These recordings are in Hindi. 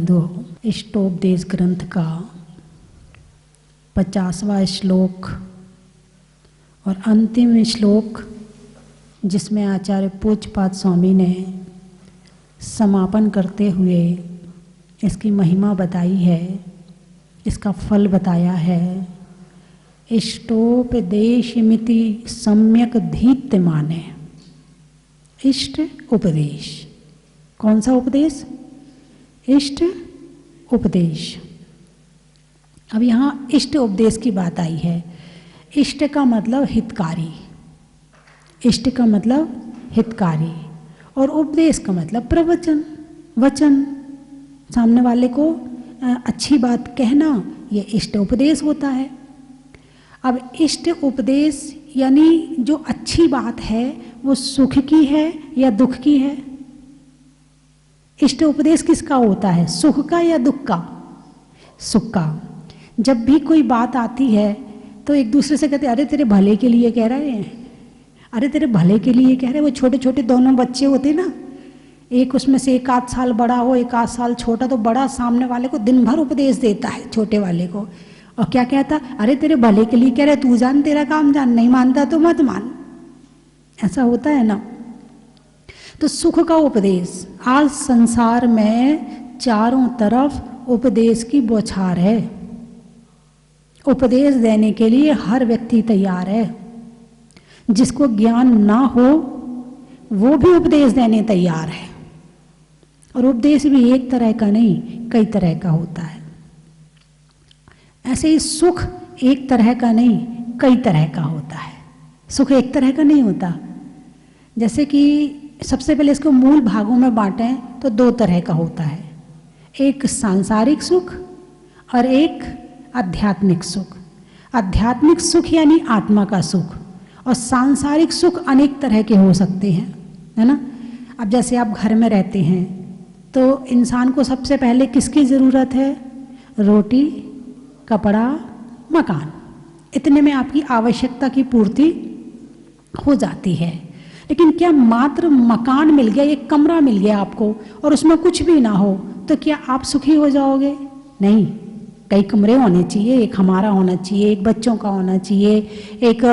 बंधु, इष्टोपदेश ग्रंथ का 50वां श्लोक और अंतिम श्लोक, जिसमें आचार्य पूज्यपाद स्वामी ने समापन करते हुए इसकी महिमा बताई है, इसका फल बताया है। इष्टोपदेशमिति सम्यक धीत्यमाने। इष्ट उपदेश, कौन सा उपदेश? इष्ट उपदेश। अब यहाँ इष्ट उपदेश की बात आई है। इष्ट का मतलब हितकारी, इष्ट का मतलब हितकारी, और उपदेश का मतलब प्रवचन, वचन, सामने वाले को अच्छी बात कहना, ये इष्ट उपदेश होता है। अब इष्ट उपदेश यानी जो अच्छी बात है वो सुख की है या दुख की है? इष्ट उपदेश किसका होता है, सुख का या दुख का? सुख का। जब भी कोई बात आती है तो एक दूसरे से कहते, अरे तेरे भले के लिए कह रहे हैं, अरे तेरे भले के लिए कह रहे हैं। वो छोटे छोटे दोनों बच्चे होते ना, एक उसमें से 1 आध साल बड़ा हो, 1 आध साल छोटा, तो बड़ा सामने वाले को दिन भर उपदेश देता है छोटे वाले को, और क्या कहता, अरे तेरे भले के लिए कह रहे, तू जान, तेरा काम जान, नहीं मानता तो मत मान। ऐसा होता है ना। तो सुख का उपदेश, आज संसार में चारों तरफ उपदेश की बौछार है। उपदेश देने के लिए हर व्यक्ति तैयार है। जिसको ज्ञान ना हो वो भी उपदेश देने तैयार है। और उपदेश भी एक तरह का नहीं, कई तरह का होता है। ऐसे ही सुख एक तरह का नहीं, कई तरह का होता है। सुख एक तरह का नहीं होता। जैसे कि सबसे पहले इसको मूल भागों में बांटें तो 2 तरह का होता है, एक सांसारिक सुख और एक आध्यात्मिक सुख। आध्यात्मिक सुख यानी आत्मा का सुख, और सांसारिक सुख अनेक तरह के हो सकते हैं, है ना। अब जैसे आप घर में रहते हैं तो इंसान को सबसे पहले किसकी ज़रूरत है? रोटी, कपड़ा, मकान। इतने में आपकी आवश्यकता की पूर्ति हो जाती है। लेकिन क्या मात्र मकान मिल गया, एक कमरा मिल गया आपको, और उसमें कुछ भी ना हो, तो क्या आप सुखी हो जाओगे? नहीं, कई कमरे होने चाहिए। एक हमारा होना चाहिए, एक बच्चों का होना चाहिए, एक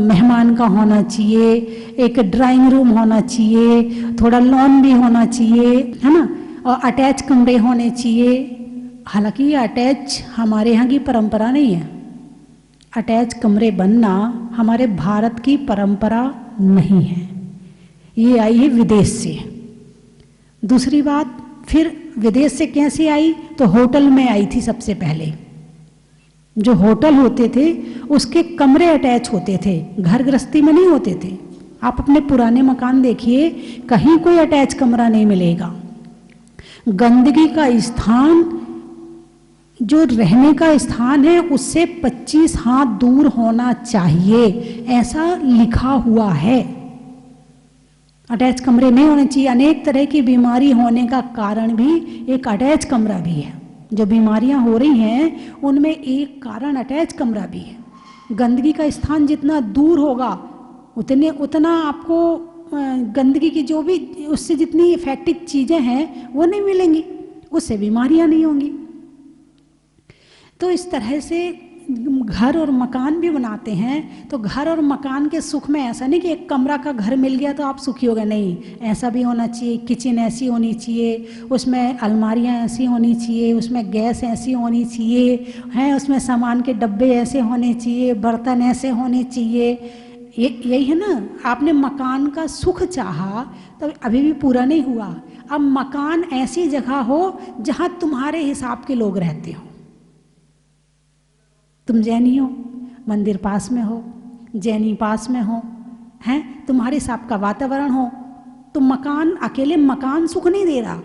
मेहमान का होना चाहिए, एक ड्राइंग रूम होना चाहिए, थोड़ा लॉन भी होना चाहिए, है ना, और अटैच कमरे होने चाहिए। हालांकि ये अटैच हमारे यहाँ की परंपरा नहीं है। अटैच कमरे बनना हमारे भारत की परंपरा नहीं है, ये आई है विदेश से। दूसरी बात, फिर विदेश से कैसे आई? तो होटल में आई थी सबसे पहले। जो होटल होते थे उसके कमरे अटैच होते थे, घर गृहस्थी में नहीं होते थे। आप अपने पुराने मकान देखिए, कहीं कोई अटैच कमरा नहीं मिलेगा। गंदगी का स्थान, जो रहने का स्थान है, उससे 25 हाथ दूर होना चाहिए, ऐसा लिखा हुआ है। अटैच कमरे नहीं होने चाहिए। अनेक तरह की बीमारी होने का कारण भी एक अटैच कमरा भी है। जो बीमारियां हो रही हैं उनमें एक कारण अटैच कमरा भी है। गंदगी का स्थान जितना दूर होगा उतना आपको गंदगी की जो भी उससे जितनी इफेक्टिव चीज़ें हैं वो नहीं मिलेंगी, उससे बीमारियां नहीं होंगी। तो इस तरह से घर और मकान भी बनाते हैं। तो घर और मकान के सुख में ऐसा नहीं कि एक कमरा का घर मिल गया तो आप सुखी हो गए, नहीं, ऐसा भी होना चाहिए। किचन ऐसी होनी चाहिए, उसमें अलमारियां ऐसी होनी चाहिए, उसमें गैस ऐसी होनी चाहिए, हैं, उसमें सामान के डब्बे ऐसे होने चाहिए, बर्तन ऐसे होने चाहिए। यही है ना। आपने मकान का सुख चाहा तो अभी भी पूरा नहीं हुआ। अब मकान ऐसी जगह हो जहाँ तुम्हारे हिसाब के लोग रहते हो। तुम जैनी हो, मंदिर पास में हो, जैनी पास में हो, हैं, तुम्हारे हिसाब का वातावरण हो, तो मकान, अकेले मकान सुख नहीं दे रहा।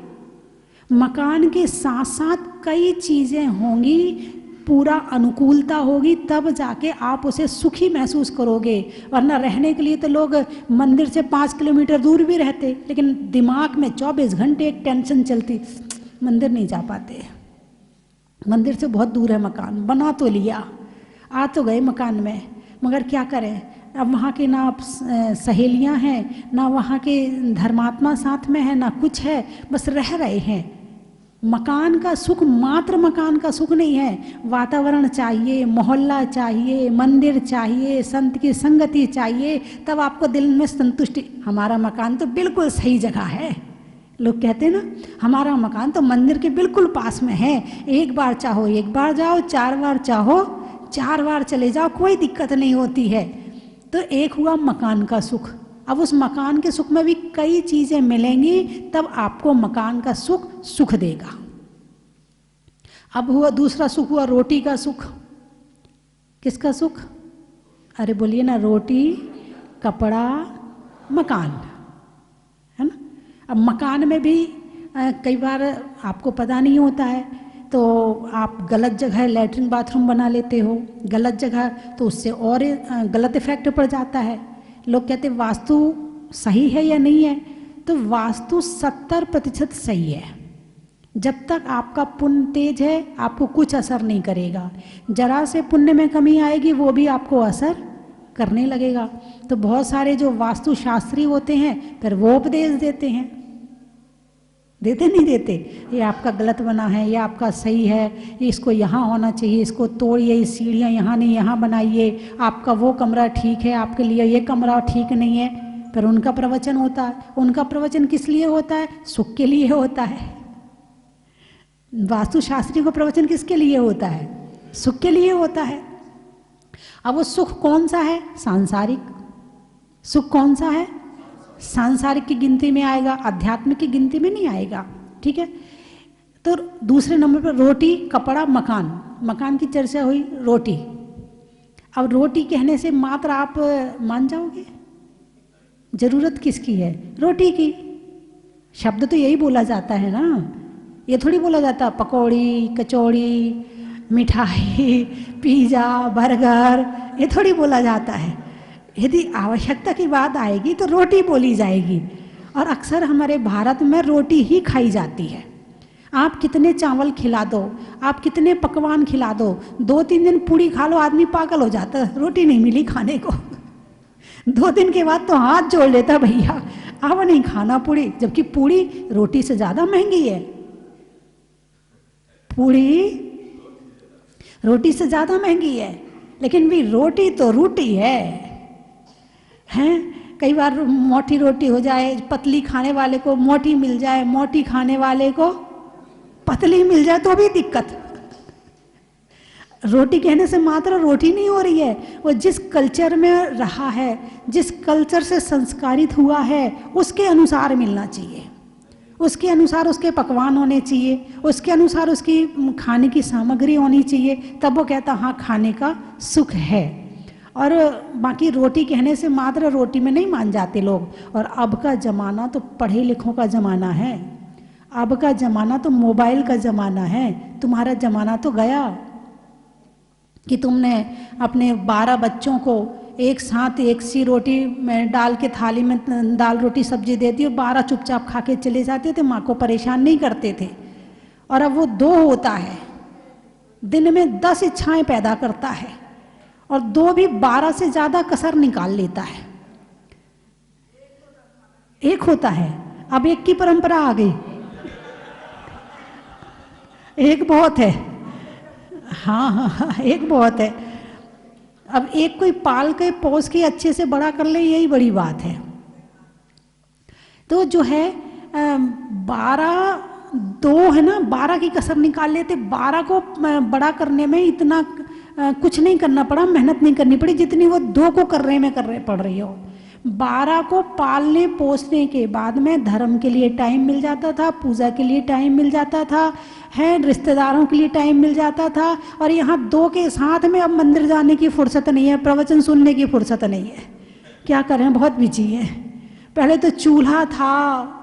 मकान के साथ साथ कई चीज़ें होंगी, पूरा अनुकूलता होगी, तब जाके आप उसे सुखी महसूस करोगे। वरना रहने के लिए तो लोग मंदिर से 5 किलोमीटर दूर भी रहते, लेकिन दिमाग में 24 घंटे एक टेंशन चलती, मंदिर नहीं जा पाते। मंदिर से बहुत दूर है मकान, बना तो लिया, आ तो गए मकान में, मगर क्या करें। अब वहाँ के ना सहेलियाँ हैं, ना वहाँ के धर्मात्मा साथ में है, ना कुछ है, बस रह रहे हैं। मकान का सुख मात्र मकान का सुख नहीं है, वातावरण चाहिए, मोहल्ला चाहिए, मंदिर चाहिए, संत की संगति चाहिए, तब आपको दिल में संतुष्टि। हमारा मकान तो बिल्कुल सही जगह है, लोग कहते हैं ना हमारा मकान तो मंदिर के बिल्कुल पास में है, एक बार चाहो एक बार जाओ, 4 बार चाहो 4 बार चले जाओ, कोई दिक्कत नहीं होती है। तो एक हुआ मकान का सुख। अब उस मकान के सुख में भी कई चीजें मिलेंगी, तब आपको मकान का सुख सुख देगा। अब हुआ दूसरा सुख, हुआ रोटी का सुख। किसका सुख? अरे बोलिए ना, रोटी, कपड़ा, मकान, है ना। अब मकान में भी कई बार आपको पता नहीं होता है, तो आप गलत जगह लैट्रिन बाथरूम बना लेते हो, गलत जगह, तो उससे और गलत इफेक्ट पड़ जाता है। लोग कहते हैं वास्तु सही है या नहीं है, तो वास्तु 70% सही है। जब तक आपका पुण्य तेज है आपको कुछ असर नहीं करेगा, जरा से पुण्य में कमी आएगी वो भी आपको असर करने लगेगा। तो बहुत सारे जो वास्तु शास्त्री होते हैं फिर वो उपदेश देते हैं, देते नहीं देते, ये आपका गलत बना है, ये आपका सही है, ये इसको यहाँ होना चाहिए, इसको तोड़िए, ये सीढ़ियाँ यहाँ नहीं यहाँ बनाइए, आपका वो कमरा ठीक है, आपके लिए ये कमरा ठीक नहीं है। फिर उनका प्रवचन होता है। उनका प्रवचन किस लिए होता है? सुख के लिए होता है। वास्तुशास्त्री को प्रवचन किसके लिए होता है? सुख के लिए होता है। अब वो सुख कौन सा है? सांसारिक सुख। कौन सा है? सांसारिक की गिनती में आएगा, आध्यात्मिक की गिनती में नहीं आएगा, ठीक है। तो दूसरे नंबर पर रोटी, कपड़ा, मकान। मकान की चर्चा हुई, रोटी। अब रोटी कहने से मात्र आप मान जाओगे? जरूरत किसकी है? रोटी की। शब्द तो यही बोला जाता है ना, ये थोड़ी बोला जाता पकौड़ी, कचौड़ी, मिठाई, पिज़्ज़ा, बर्गर, ये थोड़ी बोला जाता है। यदि आवश्यकता की बात आएगी तो रोटी बोली जाएगी, और अक्सर हमारे भारत में रोटी ही खाई जाती है। आप कितने चावल खिला दो, आप कितने पकवान खिला दो, 2-3 दिन पूड़ी खा लो आदमी पागल हो जाता है, रोटी नहीं मिली खाने को। 2 दिन के बाद तो हाथ जोड़ लेता, भैया अब नहीं खाना पूड़ी, जबकि पूड़ी रोटी से ज़्यादा महंगी है। पूड़ी रोटी से ज़्यादा महंगी है, लेकिन भी रोटी तो रोटी है। हैं, कई बार मोटी रोटी हो जाए, पतली खाने वाले को मोटी मिल जाए, मोटी खाने वाले को पतली मिल जाए तो भी दिक्कत। रोटी कहने से मात्र रोटी नहीं हो रही है, वो जिस कल्चर में रहा है, जिस कल्चर से संस्कारित हुआ है, उसके अनुसार मिलना चाहिए, उसके अनुसार उसके पकवान होने चाहिए, उसके अनुसार उसकी खाने की सामग्री होनी चाहिए, तब वो कहता हाँ खाने का सुख है। और बाकी रोटी कहने से मात्र रोटी में नहीं मान जाते लोग। और अब का ज़माना तो पढ़े लिखों का ज़माना है, अब का ज़माना तो मोबाइल का ज़माना है। तुम्हारा ज़माना तो गया कि तुमने अपने 12 बच्चों को एक साथ एक सी रोटी में डाल के थाली में दाल रोटी सब्जी दे दी और 12 चुपचाप खा के चले जाते थे, माँ को परेशान नहीं करते थे। और अब वो 2 होता है, दिन में 10 इच्छाएं पैदा करता है, और 2 भी 12 से ज़्यादा कसर निकाल लेता है। एक होता है, अब एक की परंपरा आ गई, एक बहुत है। हाँ हाँ हाँ, एक बहुत है। अब एक कोई पाल के पोस के अच्छे से बड़ा कर ले, यही बड़ी बात है। तो जो है 12 2 है ना, 12 की कसर निकाल लेते। 12 को बड़ा करने में इतना कुछ नहीं करना पड़ा, मेहनत नहीं करनी पड़ी जितनी वो 2 को करने में पड़ रही हो। 12 को पालने पोसने के बाद में धर्म के लिए टाइम मिल जाता था, पूजा के लिए टाइम मिल जाता था, है रिश्तेदारों के लिए टाइम मिल जाता था। और यहाँ 2 के साथ में अब मंदिर जाने की फुर्सत नहीं है, प्रवचन सुनने की फुर्सत नहीं है। क्या करें, बहुत बिजी है। पहले तो चूल्हा था,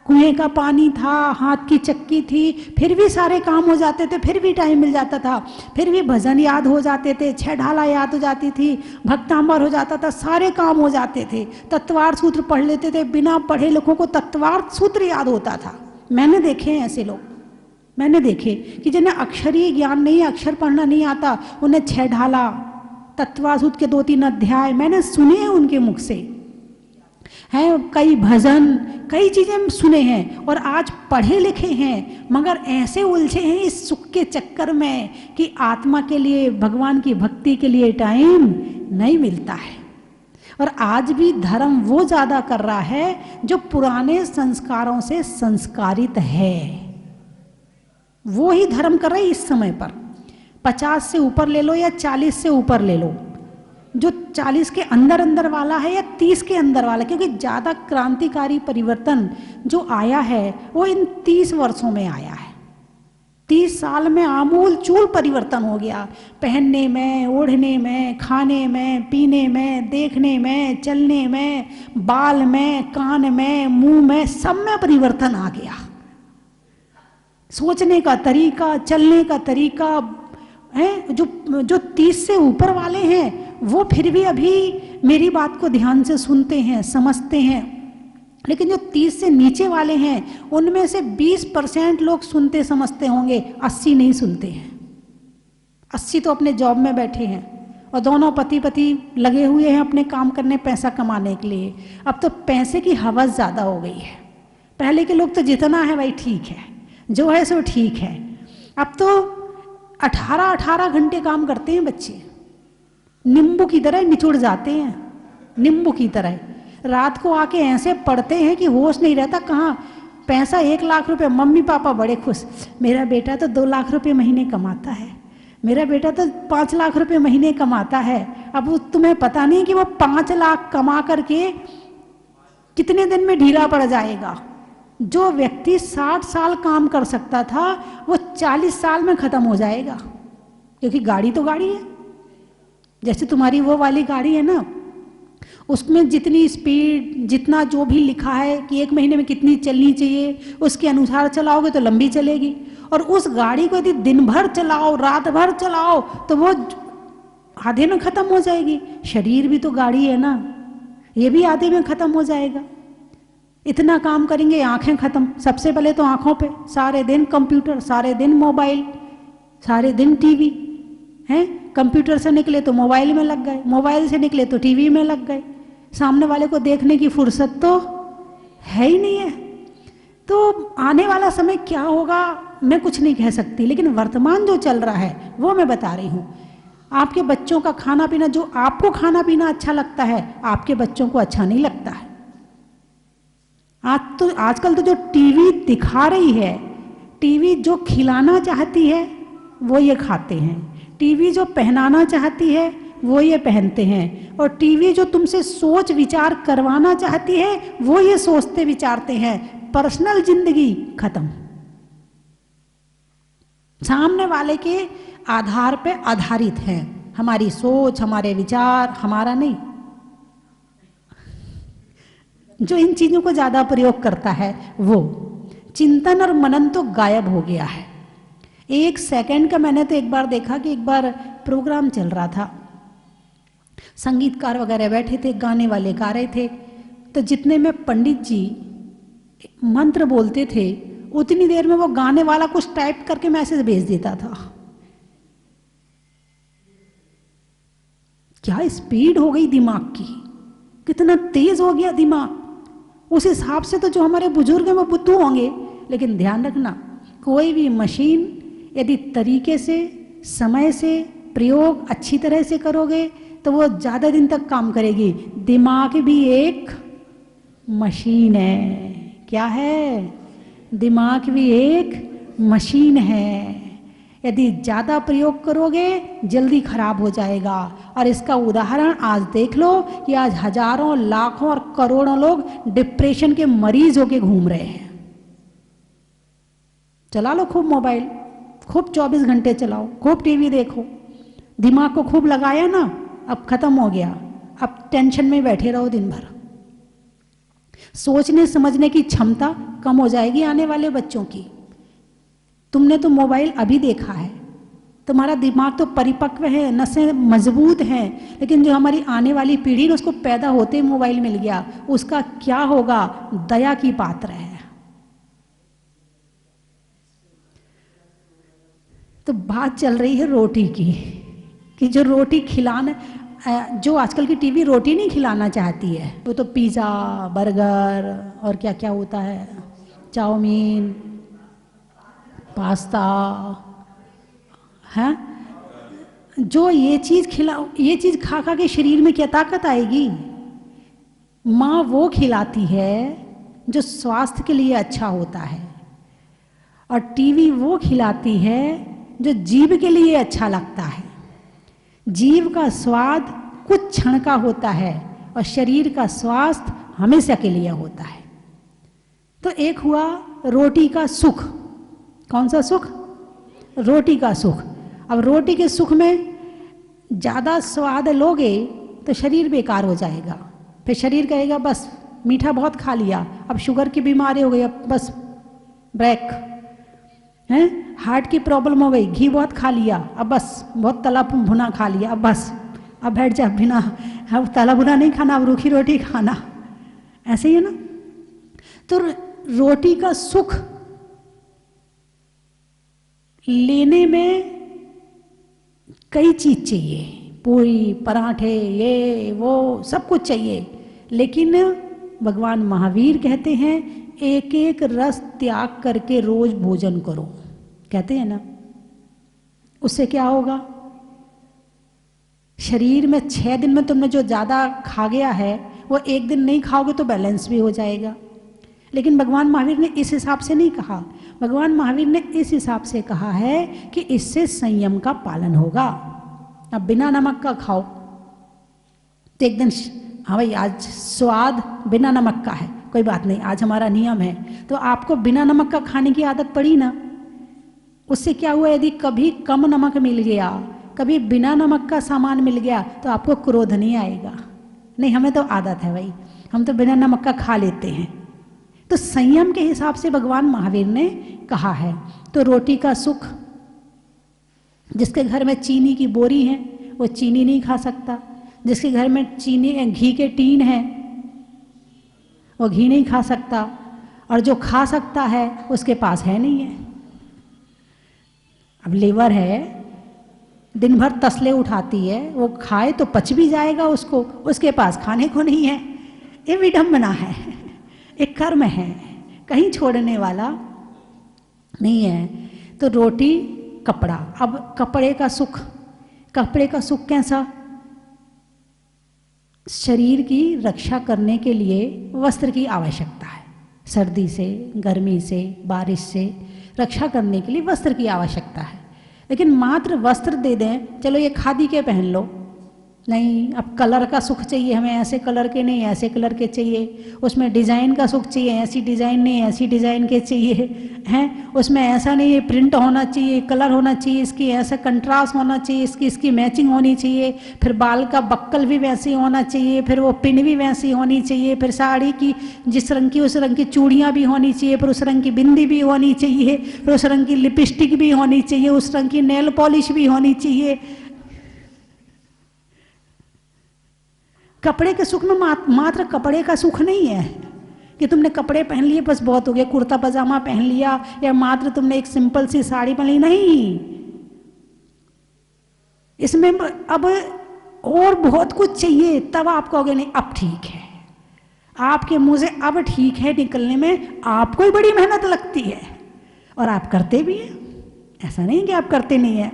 कुएं का पानी था, हाथ की चक्की थी, फिर भी सारे काम हो जाते थे, फिर भी टाइम मिल जाता था, फिर भी भजन याद हो जाते थे, 6 ढाला याद हो जाती थी, भक्तांबर हो जाता था, सारे काम हो जाते थे। तत्वार्थ सूत्र पढ़ लेते थे, बिना पढ़े लोगों को तत्वार्थ सूत्र याद होता था। मैंने देखे हैं ऐसे लोग, मैंने देखे कि जिन्हें अक्षरीय ज्ञान नहीं, अक्षर पढ़ना नहीं आता, उन्हें 6 ढाला, तत्वार्थ सूत्र के 2-3 अध्याय मैंने सुने हैं उनके मुख से। हैं, कई भजन, कई चीज़ें हम सुने हैं और आज पढ़े लिखे हैं, मगर ऐसे उलझे हैं इस सुख के चक्कर में कि आत्मा के लिए, भगवान की भक्ति के लिए टाइम नहीं मिलता है। और आज भी धर्म वो ज़्यादा कर रहा है जो पुराने संस्कारों से संस्कारित है, वो ही धर्म कर रहे इस समय पर। 50 से ऊपर ले लो या 40 से ऊपर ले लो, जो 40 के अंदर अंदर वाला है या 30 के अंदर वाला, क्योंकि ज़्यादा क्रांतिकारी परिवर्तन जो आया है वो इन 30 वर्षों में आया है। 30 साल में आमूल चूल परिवर्तन हो गया, पहनने में, ओढ़ने में, खाने में, पीने में, देखने में, चलने में, बाल में, कान में, मुंह में, सब में परिवर्तन आ गया। सोचने का तरीका, चलने का तरीका है। जो 30 से ऊपर वाले हैं वो फिर भी अभी मेरी बात को ध्यान से सुनते हैं, समझते हैं, लेकिन जो 30 से नीचे वाले हैं उनमें से 20% लोग सुनते समझते होंगे, 80 नहीं सुनते हैं। 80 तो अपने जॉब में बैठे हैं और दोनों पति पति लगे हुए हैं अपने काम करने, पैसा कमाने के लिए। अब तो पैसे की हवस ज़्यादा हो गई है। पहले के लोग तो जितना है भाई ठीक है, जो है सो ठीक है। अब तो 18-18 घंटे काम करते हैं बच्चे, नींबू की तरह निचुड़ जाते हैं, नींबू की तरह। रात को आके ऐसे पढ़ते हैं कि होश नहीं रहता। कहाँ पैसा 1 लाख रुपए, मम्मी पापा बड़े खुश, मेरा बेटा तो 2 लाख रुपए महीने कमाता है, मेरा बेटा तो 5 लाख रुपए महीने कमाता है। अब तुम्हें पता नहीं कि वो 5 लाख कमा करके कितने दिन में ढीला पड़ जाएगा। जो व्यक्ति 60 साल काम कर सकता था वो 40 साल में ख़त्म हो जाएगा, क्योंकि गाड़ी तो गाड़ी है। जैसे तुम्हारी वो वाली गाड़ी है ना, उसमें जितनी स्पीड, जितना जो भी लिखा है कि 1 महीने में कितनी चलनी चाहिए, उसके अनुसार चलाओगे तो लंबी चलेगी। और उस गाड़ी को यदि दिन भर चलाओ, रात भर चलाओ, तो वो आधे में ख़त्म हो जाएगी। शरीर भी तो गाड़ी है ना, ये भी आधे में ख़त्म हो जाएगा। इतना काम करेंगे, आंखें ख़त्म। सबसे पहले तो आंखों पे, सारे दिन कंप्यूटर, सारे दिन मोबाइल, सारे दिन टीवी हैं। कंप्यूटर से निकले तो मोबाइल में लग गए, मोबाइल से निकले तो टीवी में लग गए। सामने वाले को देखने की फुर्सत तो है ही नहीं है। तो आने वाला समय क्या होगा मैं कुछ नहीं कह सकती, लेकिन वर्तमान जो चल रहा है वो मैं बता रही हूँ। आपके बच्चों का खाना पीना, जो आपको खाना पीना अच्छा लगता है, आपके बच्चों को अच्छा नहीं लगता है। आजकल तो जो टीवी दिखा रही है, टीवी जो खिलाना चाहती है वो ये खाते हैं, टीवी जो पहनाना चाहती है वो ये पहनते हैं, और टीवी जो तुमसे सोच विचार करवाना चाहती है वो ये सोचते विचारते हैं। पर्सनल जिंदगी खत्म, सामने वाले के आधार पे आधारित है हमारी सोच, हमारे विचार, हमारा नहीं। जो इन चीजों को ज्यादा प्रयोग करता है वो चिंतन और मनन तो गायब हो गया है। 1 सेकंड का मैंने तो एक बार देखा कि एक बार प्रोग्राम चल रहा था, संगीतकार वगैरह बैठे थे, गाने वाले गा रहे थे, तो जितने में पंडित जी मंत्र बोलते थे उतनी देर में वो गाने वाला कुछ टाइप करके मैसेज भेज देता था। क्या स्पीड हो गई दिमाग की, कितना तेज हो गया दिमाग। उस हिसाब से तो जो हमारे बुजुर्ग हैं वो बुद्धू होंगे, लेकिन ध्यान रखना कोई भी मशीन यदि तरीके से, समय से प्रयोग अच्छी तरह से करोगे तो वो ज़्यादा दिन तक काम करेगी। दिमाग भी एक मशीन है। क्या है? दिमाग भी एक मशीन है। यदि ज़्यादा प्रयोग करोगे जल्दी खराब हो जाएगा। और इसका उदाहरण आज देख लो कि आज हजारों, लाखों और करोड़ों लोग डिप्रेशन के मरीज होके घूम रहे हैं। चला लो खूब मोबाइल, खूब 24 घंटे चलाओ, खूब टीवी देखो, दिमाग को खूब लगाया ना, अब खत्म हो गया। अब टेंशन में बैठे रहो दिन भर। सोचने समझने की क्षमता कम हो जाएगी आने वाले बच्चों की। तुमने तो मोबाइल अभी देखा है, तुम्हारा दिमाग तो परिपक्व है, नसें मजबूत हैं, लेकिन जो हमारी आने वाली पीढ़ी है उसको पैदा होते ही मोबाइल मिल गया, उसका क्या होगा? दया की पात्र है। तो बात चल रही है रोटी की, कि जो रोटी खिलाना, जो आजकल की टीवी रोटी नहीं खिलाना चाहती है, वो तो पिज़्ज़ा, बर्गर और क्या क्या होता है, चाउमीन, पास्ता, हैं। जो ये चीज़ ये चीज़ खा खा के शरीर में क्या ताकत आएगी? माँ वो खिलाती है जो स्वास्थ्य के लिए अच्छा होता है, और टीवी वो खिलाती है जो जीभ के लिए अच्छा लगता है। जीभ का स्वाद कुछ क्षण का होता है और शरीर का स्वास्थ्य हमेशा के लिए होता है। तो एक हुआ रोटी का सुख। कौन सा सुख? रोटी का सुख। अब रोटी के सुख में ज़्यादा स्वाद लोगे तो शरीर बेकार हो जाएगा, फिर शरीर कहेगा बस मीठा बहुत खा लिया, अब शुगर की बीमारी हो गई, अब बस ब्रेक हैं, हार्ट की प्रॉब्लम हो गई, घी बहुत खा लिया, अब बस बहुत तला भुना खा लिया, अब बस अब बैठ जा, बिना अब तला भुना नहीं खाना, अब रूखी रोटी खाना। ऐसे ही है ना। तो रोटी का सुख लेने में कई चीज चाहिए, पूरी, पराठे, ये वो सब कुछ चाहिए, लेकिन भगवान महावीर कहते हैं एक एक रस त्याग करके रोज भोजन करो, कहते हैं ना। उससे क्या होगा? शरीर में 6 दिन में तुमने जो ज़्यादा खा गया है वो एक दिन नहीं खाओगे तो बैलेंस भी हो जाएगा। लेकिन भगवान महावीर ने इस हिसाब से नहीं कहा। भगवान महावीर ने इस हिसाब से कहा है कि इससे संयम का पालन होगा। अब बिना नमक का खाओ तो एक दिन, हाँ भाई आज स्वाद बिना नमक का है, कोई बात नहीं, आज हमारा नियम है, तो आपको बिना नमक का खाने की आदत पड़ी ना। उससे क्या हुआ? यदि कभी कम नमक मिल गया, कभी बिना नमक का सामान मिल गया, तो आपको क्रोध नहीं आएगा। नहीं, हमें तो आदत है भाई, हम तो बिना नमक का खा लेते हैं। तो संयम के हिसाब से भगवान महावीर ने कहा है। तो रोटी का सुख, जिसके घर में चीनी की बोरी है वो चीनी नहीं खा सकता, जिसके घर में घी के टीन है वो घी नहीं खा सकता, और जो खा सकता है उसके पास है नहीं है। अब लीवर है, दिन भर तसले उठाती है, वो खाए तो पच भी जाएगा उसको, उसके पास खाने को नहीं है। ये विडंबना है, एक कर्म है, कहीं छोड़ने वाला नहीं है। तो रोटी, कपड़ा। अब कपड़े का सुख, कपड़े का सुख कैसा? शरीर की रक्षा करने के लिए वस्त्र की आवश्यकता है। सर्दी से, गर्मी से, बारिश से रक्षा करने के लिए वस्त्र की आवश्यकता है। लेकिन मात्र वस्त्र दे दें, चलो ये खादी के पहन लो, नहीं। अब कलर का सुख चाहिए हमें, ऐसे कलर के नहीं ऐसे कलर के चाहिए। उसमें डिज़ाइन का सुख चाहिए, ऐसी डिज़ाइन नहीं ऐसी डिज़ाइन के चाहिए हैं। उसमें ऐसा नहीं है, प्रिंट होना चाहिए, कलर होना चाहिए, इसकी ऐसा कंट्रास्ट होना चाहिए, इसकी मैचिंग होनी चाहिए, फिर बाल का बक्कल भी वैसे होना चाहिए, फिर वो पिन भी वैसी होनी चाहिए, फिर साड़ी की जिस रंग की उस रंग की चूड़ियाँ भी होनी चाहिए, फिर उस रंग की बिंदी भी होनी चाहिए, फिर उस रंग की लिपस्टिक भी होनी चाहिए, उस रंग की नेल पॉलिश भी होनी चाहिए। कपड़े के सुख में मात्र कपड़े का सुख नहीं है कि तुमने कपड़े पहन लिए बस बहुत हो गया, कुर्ता पजामा पहन लिया, या मात्र तुमने एक सिंपल सी साड़ी पहन ली, नहीं। इसमें अब और बहुत कुछ चाहिए, तब आप कहोगे नहीं अब ठीक है। आपके मुंह से अब ठीक है निकलने में आपको ही बड़ी मेहनत लगती है, और आप करते भी हैं। ऐसा नहीं कि आप करते नहीं है,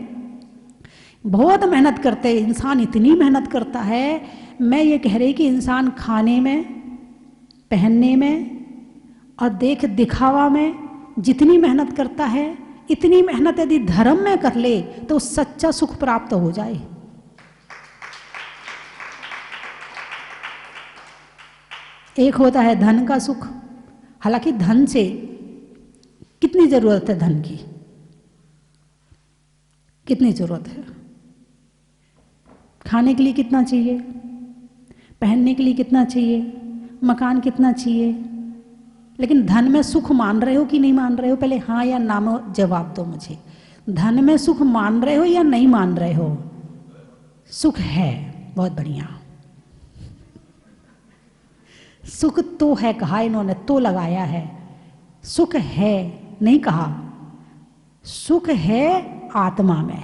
बहुत मेहनत करते हैं। इंसान इतनी मेहनत करता है, मैं ये कह रही कि इंसान खाने में, पहनने में और दिखावा में जितनी मेहनत करता है, इतनी मेहनत यदि धर्म में कर ले तो सच्चा सुख प्राप्त हो जाए। एक होता है धन का सुख। हालांकि धन से कितनी जरूरत है, धन की कितनी जरूरत है, खाने के लिए कितना चाहिए, पहनने के लिए कितना चाहिए, मकान कितना चाहिए, लेकिन धन में सुख मान रहे हो कि नहीं मान रहे हो? पहले हाँ या ना में जवाब दो मुझे। धन में सुख मान रहे हो या नहीं मान रहे हो? सुख है, बहुत बढ़िया। सुख तो है कहा इन्होंने, तो लगाया है। सुख है नहीं कहा, सुख है आत्मा में।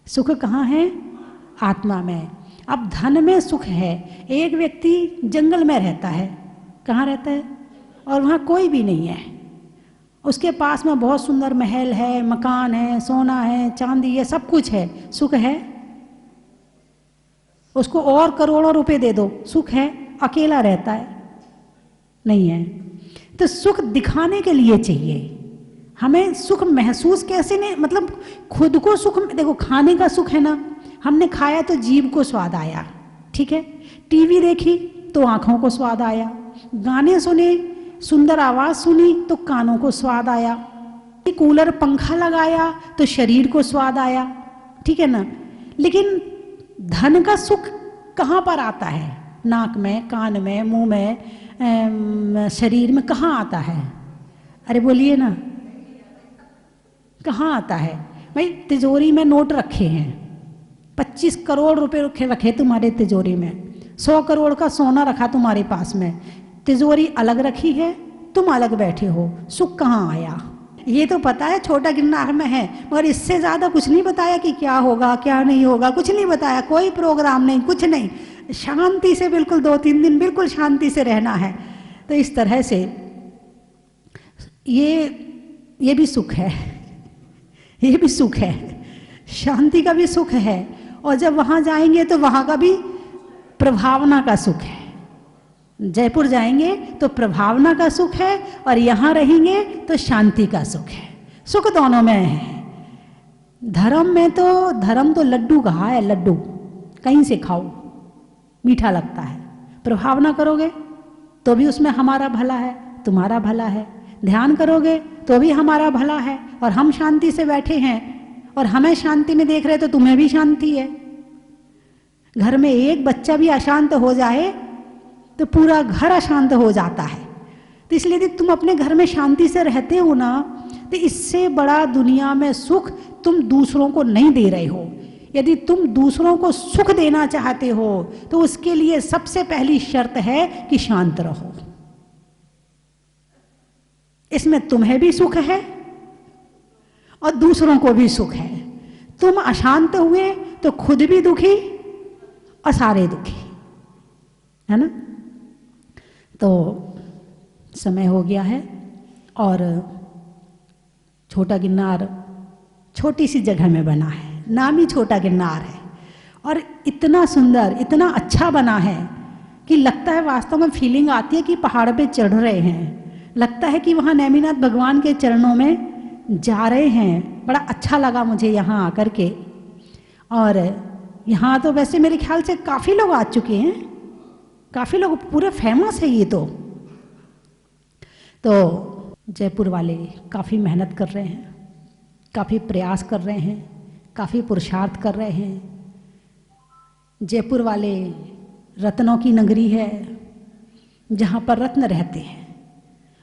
सुख कहाँ है? आत्मा में। अब धन में सुख है। एक व्यक्ति जंगल में रहता है, कहाँ रहता है, और वहाँ कोई भी नहीं है, उसके पास में बहुत सुंदर महल है, मकान है, सोना है, चांदी है, सब कुछ है, सुख है? उसको और करोड़ों रुपए दे दो, सुख है? अकेला रहता है, नहीं है। तो सुख दिखाने के लिए चाहिए हमें। सुख महसूस कैसे नहीं, मतलब खुद को सुख, देखो खाने का सुख है ना, हमने खाया तो जीभ को स्वाद आया, ठीक है। टीवी देखी तो आंखों को स्वाद आया, गाने सुने, सुंदर आवाज सुनी तो कानों को स्वाद आया, कूलर पंखा लगाया तो शरीर को स्वाद आया, ठीक है ना। लेकिन धन का सुख कहाँ पर आता है? नाक में, कान में, मुंह में, शरीर में, कहाँ आता है? अरे बोलिए ना, कहाँ आता है? भाई तिजोरी में नोट रखे हैं, 25 करोड़ रुपए रखे तुम्हारे तिजोरी में, 100 करोड़ का सोना रखा तुम्हारे पास में, तिजोरी अलग रखी है, तुम अलग बैठे हो, सुख कहाँ आया? ये तो पता है छोटा गिरनार में है, और इससे ज़्यादा कुछ नहीं बताया कि क्या होगा क्या नहीं होगा, कुछ नहीं बताया, कोई प्रोग्राम नहीं, कुछ नहीं, शांति से बिल्कुल 2-3 दिन बिल्कुल शांति से रहना है। तो इस तरह से ये भी सुख है, ये भी सुख है, शांति का भी सुख है। और जब वहाँ जाएंगे तो वहाँ का भी प्रभावना का सुख है। जयपुर जाएंगे तो प्रभावना का सुख है, और यहाँ रहेंगे तो शांति का सुख है। सुख दोनों में है। धर्म तो लड्डू कहा है, लड्डू कहीं से खाओ, मीठा लगता है। प्रभावना करोगे तो भी उसमें हमारा भला है, तुम्हारा भला है। ध्यान करोगे तो भी हमारा भला है, और हम शांति से बैठे हैं और हमें शांति में देख रहे तो तुम्हें भी शांति है। घर में एक बच्चा भी अशांत हो जाए तो पूरा घर अशांत हो जाता है। तो इसलिए यदि तुम अपने घर में शांति से रहते हो ना, तो इससे बड़ा दुनिया में सुख तुम दूसरों को नहीं दे रहे हो। यदि तुम दूसरों को सुख देना चाहते हो तो उसके लिए सबसे पहली शर्त है कि शांत रहो। इसमें तुम्हें भी सुख है और दूसरों को भी सुख है। तुम अशांत हुए तो खुद भी दुखी और सारे दुखी, है ना। तो समय हो गया है, और छोटा गिरनार छोटी सी जगह में बना है, नाम ही छोटा गिरनार है, और इतना सुंदर, इतना अच्छा बना है कि लगता है, वास्तव में फीलिंग आती है कि पहाड़ पे चढ़ रहे हैं, लगता है कि वहाँ नेमिनाथ भगवान के चरणों में जा रहे हैं। बड़ा अच्छा लगा मुझे यहाँ आकर के। और यहाँ तो वैसे मेरे ख्याल से काफ़ी लोग आ चुके हैं, काफ़ी लोग, पूरे फेमस है ये तो जयपुर वाले काफ़ी मेहनत कर रहे हैं, काफ़ी प्रयास कर रहे हैं, काफ़ी पुरुषार्थ कर रहे हैं। जयपुर वाले रत्नों की नगरी है, जहाँ पर रत्न रहते हैं,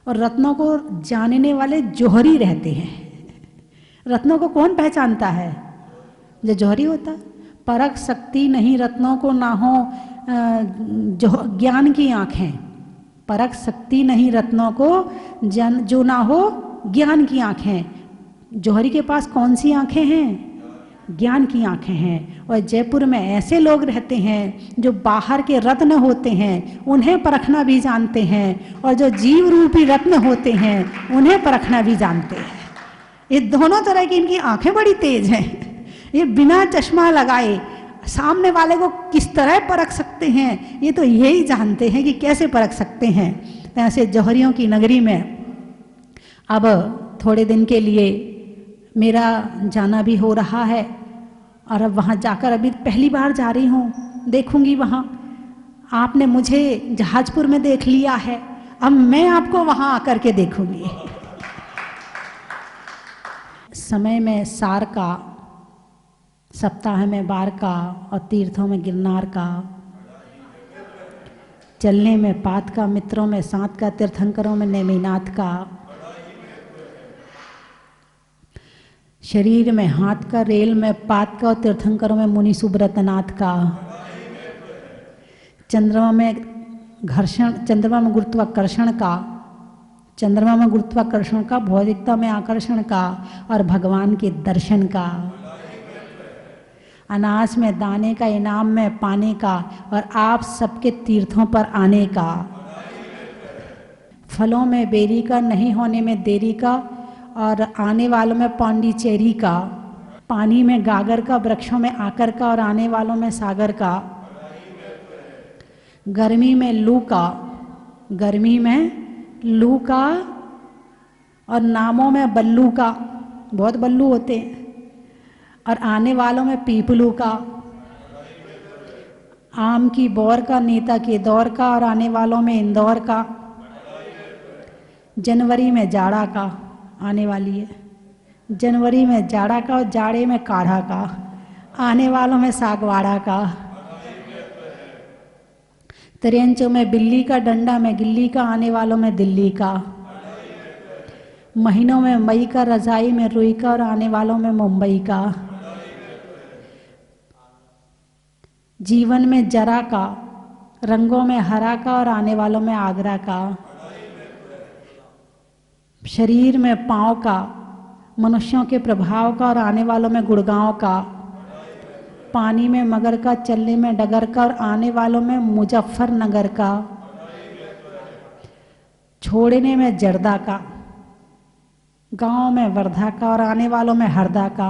और रत्नों को जानने वाले जौहरी रहते हैं। रत्नों को कौन पहचानता है? जो जौहरी होता। परख सकती नहीं रत्नों को ना हो जो ज्ञान की आँखें, परख सकती नहीं रत्नों को जो ना हो ज्ञान की आँखें। जौहरी के पास कौन सी आँखें हैं? ज्ञान की आँखें हैं। और जयपुर में ऐसे लोग रहते हैं जो बाहर के रत्न होते हैं उन्हें परखना भी जानते हैं, और जो जीव रूपी रत्न होते हैं उन्हें परखना भी जानते हैं। ये दोनों तरह की इनकी आँखें बड़ी तेज हैं। ये बिना चश्मा लगाए सामने वाले को किस तरह परख सकते हैं, ये तो यही जानते हैं कि कैसे परख सकते हैं। ऐसे जौहरियों की नगरी में अब थोड़े दिन के लिए मेरा जाना भी हो रहा है, और अब वहाँ जाकर अभी पहली बार जा रही हूँ, देखूँगी वहाँ। आपने मुझे जहाजपुर में देख लिया है, अब मैं आपको वहाँ आकर के देखूँगी। समय में सार का, सप्ताह में बार का, और तीर्थों में गिरनार का, चलने में पात का, मित्रों में साथ का, तीर्थंकरों में नेमिनाथ का, शरीर में हाथ का, रेल में पात का, और तीर्थंकरों में मुनि सुब्रतनाथ का, चंद्रमा में घर्षण, चंद्रमा में गुरुत्वाकर्षण का, चंद्रमा में गुरुत्वाकर्षण का, भौतिकता में आकर्षण का, और भगवान के दर्शन का। अनाज में दाने का, इनाम में पाने का, और आप सबके तीर्थों पर आने का। फलों में बेरी का, नहीं होने में देरी का, और आने वालों में पांडिचेरी का। पानी में गागर का, वृक्षों में आकर का, और आने वालों में सागर का। गर्मी में लू का, गर्मी में लू का, और नामों में बल्लू का, बहुत बल्लू होते हैं, और आने वालों में पीपलू का। आम की बौर का, नेता के दौर का, और आने वालों में इंदौर का। जनवरी में जाड़ा का, आने वाली है, जनवरी में जाड़ा का, और जाड़े में काढ़ा का, आने वालों में सागवाड़ा का। त्रियंचों में बिल्ली का, डंडा में गिल्ली का, आने वालों में दिल्ली का। महीनों में मई का, रजाई में रुई का, और आने वालों में मुंबई का। जीवन में जरा का, रंगों में हरा का, और आने वालों में आगरा का। शरीर में पाँव का, मनुष्यों के प्रभाव का, और आने वालों में गुड़गांव का। पानी में मगर का, चलने में डगर का, और आने वालों में मुजफ्फरनगर का। छोड़ने में जर्दा का, गांव में वर्धा का, और आने वालों में हरदा का।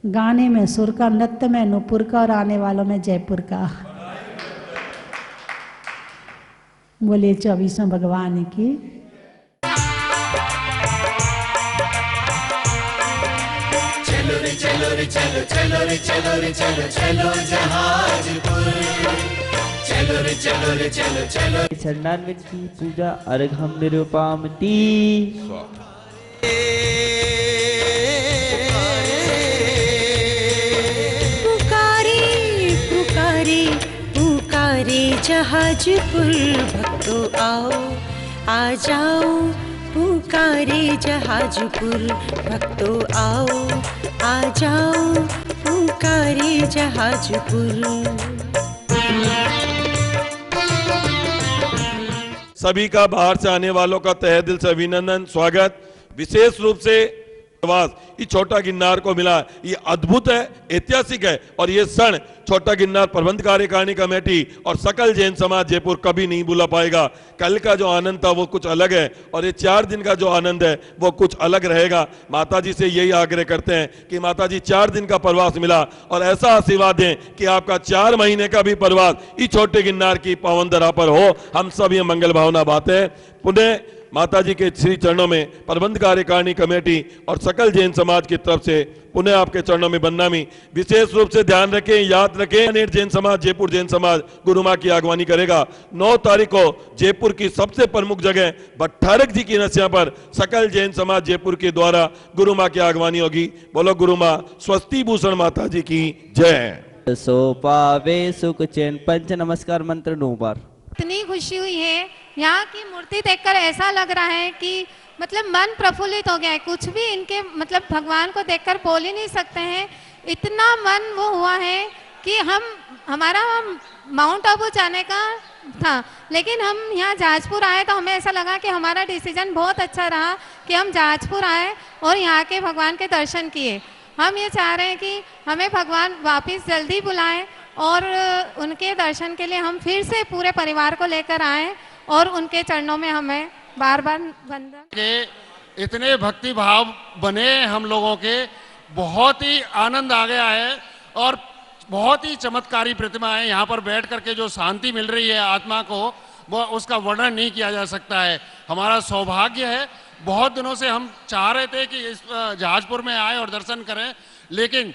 गाने में सुर का, नृत्य में नूपुर का, और आने वालों में जयपुर का। बोले 24वें भगवान की। चलो रे चलो रे चलो, चलो रे चलो रे चलो, चलो जहाजपुर। चलो रे चलो रे चलो, चलो। 96 की पूजा अर्घम निरुपामती। पुकारे पुकारे पुकारे जहाजपुर, भक्तों आओ आ जाओ। पुकारे जहाजपुर, भक्तों आओ आ जाओ। पुकारे जहाजपुर। सभी का बाहर से आने वालों का तहे दिल से अभिनंदन, स्वागत। विशेष रूप से ये छोटा गिन्नार को मिला, ये अद्भुत है, ऐतिहासिक है, और ये क्षण छोटा गिन्नार प्रबंध कार्यकारिणी कमेटी और सकल जैन समाज जयपुर कभी नहीं भूला पाएगा। कल का जो आनंद था वो कुछ अलग है, और ये 4 दिन का जो आनंद है वो कुछ अलग रहेगा। माता जी से यही आग्रह करते हैं कि माता जी 4 दिन का प्रवास मिला, और ऐसा आशीर्वाद दें कि आपका 4 महीने का भी प्रवास इस छोटे गिन्नार की पावन धरा पर हो। हम सब ये मंगल भावना बातें पुनः माता जी के श्री चरणों में प्रबंध कार्यकारिणी कमेटी और सकल जैन समाज की तरफ से पुनः आपके चरणों में बन्नामी। विशेष रूप से ध्यान रखें, याद रखें, नेट जैन समाज, जयपुर जैन समाज गुरु मां की अगवानी करेगा। 9 तारीख को जयपुर की सबसे प्रमुख जगह भट्टारक जी की नस्या पर सकल जैन समाज जयपुर के द्वारा गुरु मां की अगवानी होगी। बोलो गुरु मां स्वस्ति भूषण माता जी की जय। सो पावे सुख चैन। पंच नमस्कार मंत्र 9 बार। इतनी खुशी हुई है, यहाँ की मूर्ति देखकर ऐसा लग रहा है कि मतलब मन प्रफुल्लित हो गया है। कुछ भी इनके मतलब भगवान को देखकर बोल ही नहीं सकते हैं, इतना मन वो हुआ है कि हमारा माउंट आबू जाने का था, लेकिन हम यहाँ जहाजपुर आए तो हमें ऐसा लगा कि हमारा डिसीजन बहुत अच्छा रहा कि हम जहाजपुर आए और यहाँ के भगवान के दर्शन किए। हम ये चाह रहे हैं कि हमें भगवान वापस जल्दी बुलाएं और उनके दर्शन के लिए हम फिर से पूरे परिवार को लेकर आएं और उनके चरणों में हमें बार बार वंदन। इतने भक्ति भाव बने हम लोगों के, बहुत ही आनंद आ गया है और बहुत ही चमत्कारी प्रतिमा है। यहाँ पर बैठ करके जो शांति मिल रही है आत्मा को, वो उसका वर्णन नहीं किया जा सकता है। हमारा सौभाग्य है, बहुत दिनों से हम चाह रहे थे कि इस जहाजपुर में आए और दर्शन करें, लेकिन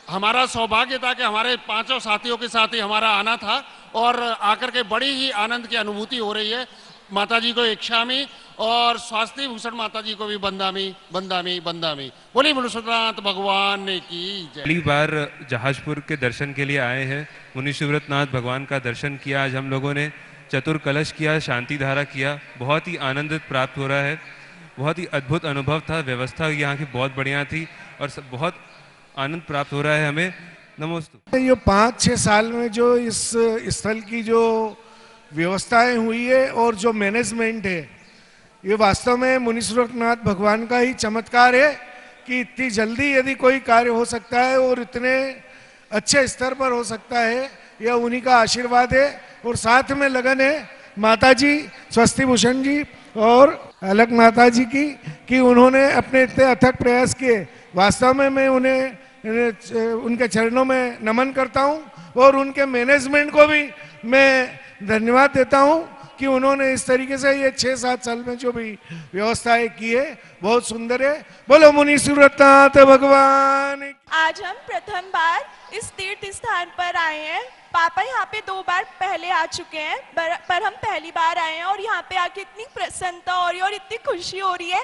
हमारा सौभाग्य था कि हमारे 5 साथियों के साथ ही हमारा आना था और आकर के बड़ी ही आनंद की अनुभूति हो रही है। माता जी को इच्छामी और स्वास्थ्य भूषण माता जी को भी बंदामी बंदामी बंदामी। बोली मुनिसुतनाथ भगवान की जय। पहली बार जहाजपुर के दर्शन के लिए आए हैं, मुनि शिवरतनाथ भगवान का दर्शन किया। आज हम लोगों ने चतुर कलश किया, शांति धारा किया, बहुत ही आनंद प्राप्त हो रहा है। बहुत ही अद्भुत अनुभव था, व्यवस्था यहाँ की बहुत बढ़िया थी और बहुत आनंद प्राप्त हो रहा है हमें। नमस्ते। ये 5-6 साल में जो इस स्थल की जो व्यवस्थाएं हुई है और जो मैनेजमेंट है, ये वास्तव में मुनिसुरनाथ भगवान का ही चमत्कार है कि इतनी जल्दी यदि कोई कार्य हो सकता है और इतने अच्छे स्तर पर हो सकता है, यह उन्हीं का आशीर्वाद है। और साथ में लगन है माता जी स्वस्ति भूषण जी और अलग माता जी की, कि उन्होंने अपने इतने अथक प्रयास किए। वास्तव में मैं उन्हें उनके चरणों में नमन करता हूं और उनके मैनेजमेंट को भी मैं धन्यवाद देता हूं कि उन्होंने इस तरीके से ये 6-7 साल में जो भी व्यवस्थाएं की है बहुत सुंदर है। बोलो मुनि सूरतनाथ भगवान। आज हम प्रथम बार इस तीर्थ स्थान पर आए हैं। पापा यहाँ पे 2 बार पहले आ चुके हैं, पर हम पहली बार आए हैं और यहाँ पे आके इतनी प्रसन्नता हो रही है और इतनी खुशी हो रही है।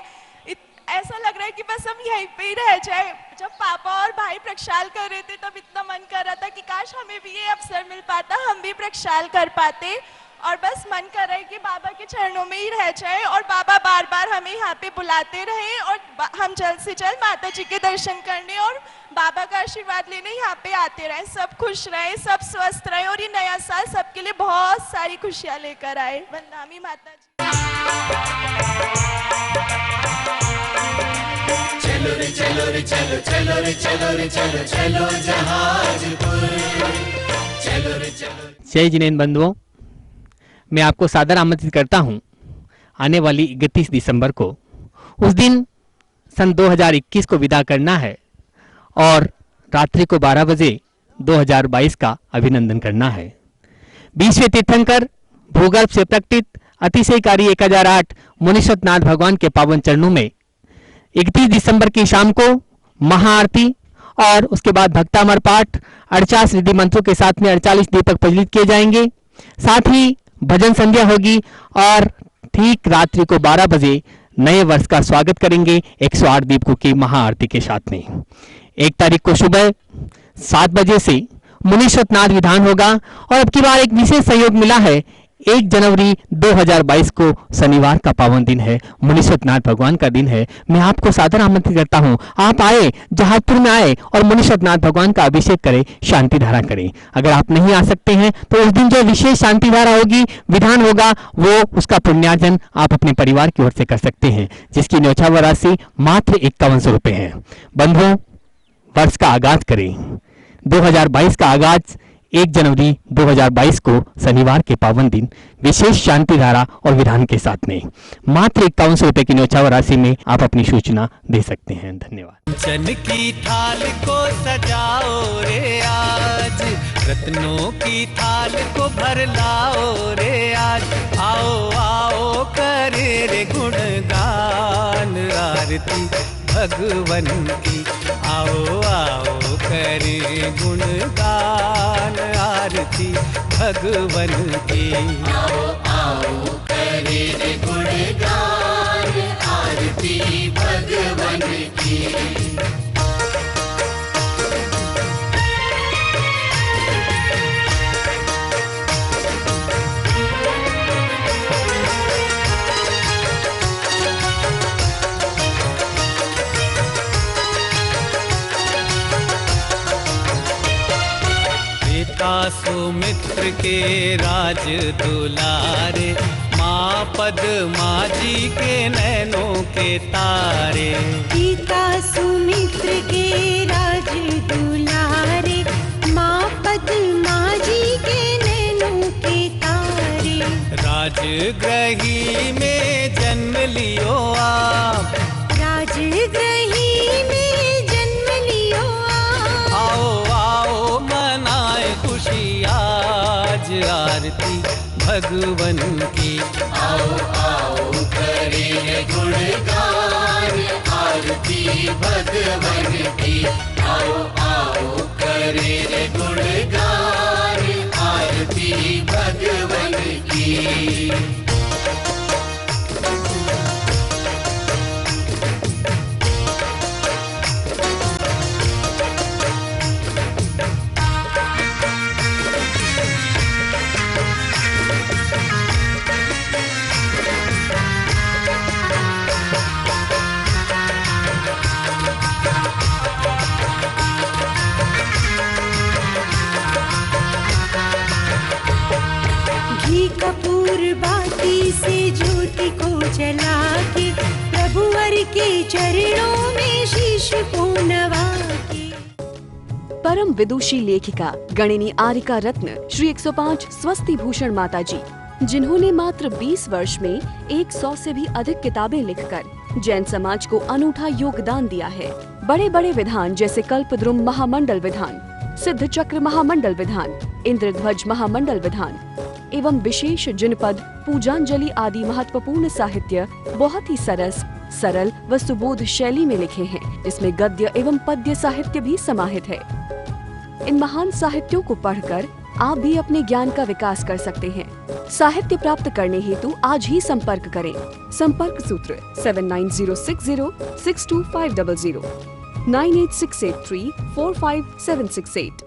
ऐसा लग रहा है कि बस हम यहीं पे ही रह जाए। जब पापा और भाई प्रक्षाल कर रहे थे तब इतना मन कर रहा था कि काश हमें भी ये अवसर मिल पाता, हम भी प्रक्षाल कर पाते। और बस मन कर रहा है कि बाबा के चरणों में ही रह जाए और बाबा बार बार हमें यहाँ पे बुलाते रहे और हम जल्द से जल्द माता जी के दर्शन करने और बाबा का आशीर्वाद लेने यहाँ पे आते रहे। सब खुश रहे, सब स्वस्थ रहे और ये नया साल सबके लिए बहुत सारी खुशियाँ लेकर आए। वंदनामी माता जी। चलो रे चलो रे चलो, चलो रे चलो रे चलो, चलो जहाजपुर, चलो रे चलो। जय जिनेंद्र बंधुओं, मैं आपको सादर आमंत्रित करता हूं आने वाली 31 दिसंबर को। उस दिन सन 2021 को विदा करना है और रात्रि को 12 बजे 2022 का अभिनंदन करना है। 20वें तीर्थंकर भूगर्भ से प्रकटित अतिशयकारी 1008 मुनीश्वरनाथ भगवान के पावन चरणों में 31 दिसंबर की शाम को महाआरती और उसके बाद भक्तामर पाठ 48 रिद्धि मंत्रों के साथ में 48 दीपक प्रज्वलित किए जाएंगे। साथ ही भजन संध्या होगी और ठीक रात्रि को 12 बजे नए वर्ष का स्वागत करेंगे 108 दीपकों की महाआरती के साथ में। 1 तारीख को सुबह 7 बजे से मुनीश्वरनाथ विधान होगा और अब की बार एक विशेष सहयोग मिला है। 1 जनवरी 2022 को शनिवार का पावन दिन है, मुनीश्वरनाथ भगवान का दिन है। मैं आपको सादर आमंत्रित करता हूं, आप आए, जहाजपुर में आए और मुनीश्वरनाथ भगवान का अभिषेक करें, शांति धारा करें। अगर आप नहीं आ सकते हैं तो उस दिन जो विशेष शांति धारा होगी, विधान होगा, वो उसका पुण्यार्जन आप अपने परिवार की ओर से कर सकते हैं, जिसकी न्यौछावर राशि मात्र 5100 रुपये है। बंधुओं, वर्ष का आगाज करें। 2022 का आगाज 1 जनवरी 2022 को शनिवार के पावन दिन विशेष शांति धारा और विधान के साथ में मात्र 5100 रुपये की न्यौछावर राशि में आप अपनी सूचना दे सकते हैं। धन्यवाद। जन की थाल को सजाओ रे आज, रत्नों की थाल को भर लाओ रे आज। आओ आओ करे रे गुणगान आरती भगवन की, आओ आओ करे गुणगान आरती भगवन की। आओ आओ करे रे गुणगान आरती भगवन की। सुमित्र के राज दुलारे, माँ पद्मा जी के नैनों के तारे। पिता सुमित्र के राज दुलारे, माँ पद्मा जी के नैनों के तारे। राजगृही में जन्म लियो आप, राजगृही में जन्म लियो आप। आओ आओ मनाए खुशी आज आरती भगवन की। आओ आओ करे गुणगान आरती भगवन की। आओ आओ करे गुणगान आरती भगवन की। घी कपूर कपूर बाती से ज्योति को जला के प्रभुवर के चरणों में शीश को नवा के। परम विदुषी लेखिका गणिनी आरिका रत्न श्री 105 स्वस्ति भूषण माता जी, जिन्होंने मात्र 20 वर्ष में 100 से भी अधिक किताबें लिखकर जैन समाज को अनूठा योगदान दिया है। बड़े बड़े विधान जैसे कल्पद्रुम महामंडल विधान, सिद्ध चक्र महामंडल विधान, इंद्रध्वज महामंडल विधान एवं विशेष जिनपद, पूजांजलि आदि महत्वपूर्ण साहित्य बहुत ही सरस, सरल व सुबोध शैली में लिखे हैं, जिसमें गद्य एवं पद्य साहित्य भी समाहित है। इन महान साहित्यों को पढ़कर आप भी अपने ज्ञान का विकास कर सकते हैं। साहित्य प्राप्त करने हेतु आज ही संपर्क करें। संपर्क सूत्र 7906062500 98683 45768।